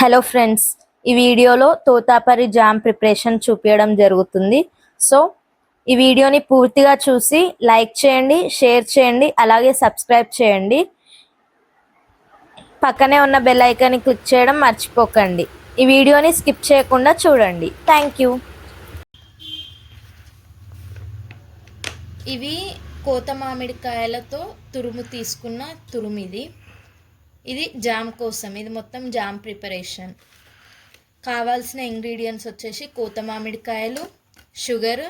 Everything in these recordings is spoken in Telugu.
హలో ఫ్రెండ్స్, ఈ వీడియోలో తోతాపరి జామ్ ప్రిపరేషన్ చూపించడం జరుగుతుంది. సో ఈ వీడియోని పూర్తిగా చూసి లైక్ చేయండి, షేర్ చేయండి, అలాగే సబ్స్క్రైబ్ చేయండి. పక్కనే ఉన్న బెల్ ఐకాన్ని క్లిక్ చేయడం మర్చిపోకండి. ఈ వీడియోని స్కిప్ చేయకుండా చూడండి. Thank you. ఇవి కోత మామిడికాయలతో తురుము తీసుకున్న తురుమిది. ఇది జామ్ కోసం, ఇది మొత్తం జామ్ ప్రిపరేషన్. కావాల్సిన ఇంగ్రీడియంట్స్ వచ్చేసి కోత మామిడికాయలు, షుగర్,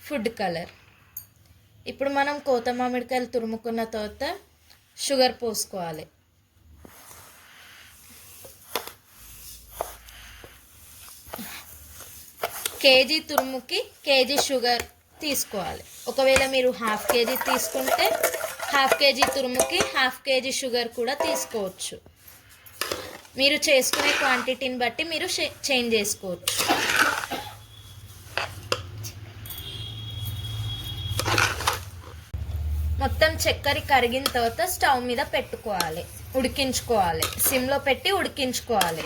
ఫుడ్ కలర్. ఇప్పుడు మనం కోత మామిడికాయలు తురుముకున్న తర్వాత షుగర్ పోసుకోవాలి. కేజీ తురుముకి కేజీ షుగర్ తీసుకోవాలి. ఒకవేళ మీరు హాఫ్ కేజీ తీసుకుంటే హాఫ్ కేజీ తురుముకి హాఫ్ కేజీ షుగర్ కూడా తీసుకోవచ్చు. మీరు చేసుకునే క్వాంటిటీని బట్టి మీరు చేంజ్ చేసుకోవచ్చు. మొత్తం చక్కెర కరిగిన తర్వాత స్టవ్ మీద పెట్టుకోవాలి, ఉడికించుకోవాలి. సిమ్లో పెట్టి ఉడికించుకోవాలి.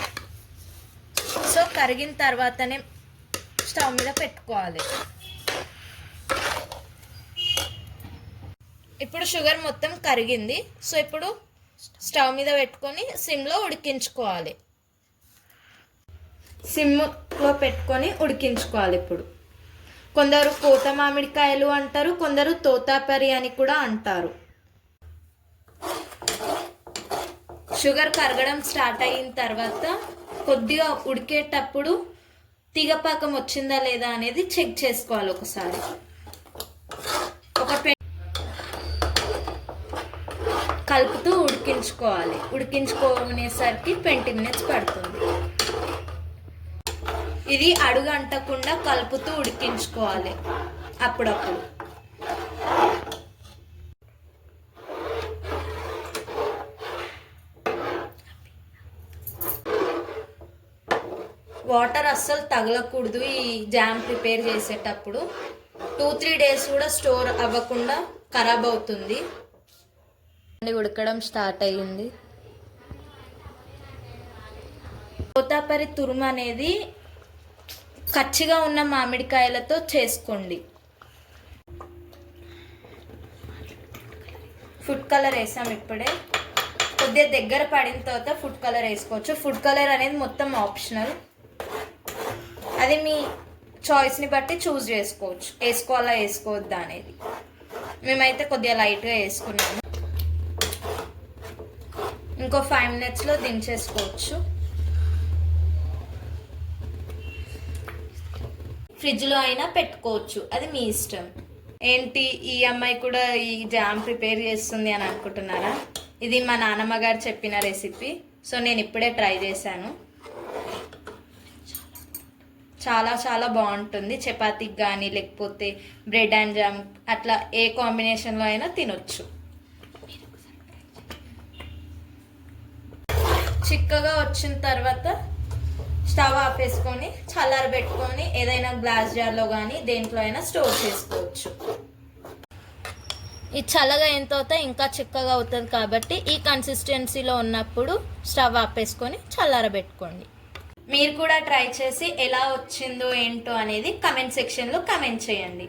సో కరిగిన తర్వాతనే స్టవ్ మీద పెట్టుకోవాలి. ఇప్పుడు షుగర్ మొత్తం కరిగింది. సో ఇప్పుడు స్టవ్ మీద పెట్టుకొని సిమ్లో ఉడికించుకోవాలి. సిమ్లో పెట్టుకొని ఉడికించుకోవాలి. ఇప్పుడు కొందరు కోత మామిడికాయలు అంటారు, కొందరు తోతాపరి అని కూడా అంటారు. షుగర్ కరగడం స్టార్ట్ అయిన తర్వాత కొద్దిగా ఉడికేటప్పుడు తీగపాకం వచ్చిందా లేదా అనేది చెక్ చేసుకోవాలి. ఒకసారి కలుపుతూ ఉడికించుకోవాలి. ఉడికించుకునేసరికి 20 మినిట్స్ పడుతుంది. ఇది అడుగు అంటకుండా కలుపుతూ ఉడికించుకోవాలి అప్పుడప్పుడు. వాటర్ అస్సలు తగలకూడదు. ఈ జామ్ ప్రిపేర్ చేసేటప్పుడు 2-3 డేస్ కూడా స్టోర్ అవ్వకుండా ఖరాబ్ అవుతుంది. ఉడకడం స్టార్ట్ అయ్యింది. తోతాపరి తురుము అనేది కచ్చిగా ఉన్న మామిడికాయలతో చేసుకోండి. ఫుడ్ కలర్ వేసాం. ఇప్పుడే కొద్దిగా దగ్గర పడిన తర్వాత ఫుడ్ కలర్ వేసుకోవచ్చు. ఫుడ్ కలర్ అనేది మొత్తం ఆప్షనల్. అది మీ చాయిస్ని బట్టి చూస్ చేసుకోవచ్చు, వేసుకోవాలా వేసుకోవద్దా అనేది. మేమైతే కొద్దిగా లైట్గా వేసుకున్నాము. ఇంకో 5 మినిట్స్లో దించేసుకోవచ్చు. ఫ్రిడ్జ్లో అయినా పెట్టుకోవచ్చు, అది మీ ఇష్టం. ఏంటి ఈ అమ్మాయి కూడా ఈ జామ్ ప్రిపేర్ చేస్తుంది అని అనుకుంటున్నారా? ఇది మా నాన్నమ్మ గారు చెప్పిన రెసిపీ. సో నేను ఇప్పుడే ట్రై చేశాను. చాలా చాలా బాగుంటుంది. చపాతీకి కానీ లేకపోతే బ్రెడ్ అండ్ జామ్ అట్లా ఏ కాంబినేషన్లో అయినా తినొచ్చు. చిక్కగా వచ్చిన తర్వాత స్టవ్ ఆపేసుకొని చల్లారబెట్టుకొని ఏదైనా గ్లాస్ జార్లో కానీ దేంట్లో అయినా స్టోర్ చేసుకోవచ్చు. ఈ చల్లగా అయిన తర్వాత ఇంకా చిక్కగా అవుతుంది కాబట్టి ఈ కన్సిస్టెన్సీలో ఉన్నప్పుడు స్టవ్ ఆపేసుకొని చల్లారబెట్టుకోండి. మీరు కూడా ట్రై చేసి ఎలా వచ్చిందో ఏంటో అనేది కమెంట్ సెక్షన్లో కమెంట్ చేయండి.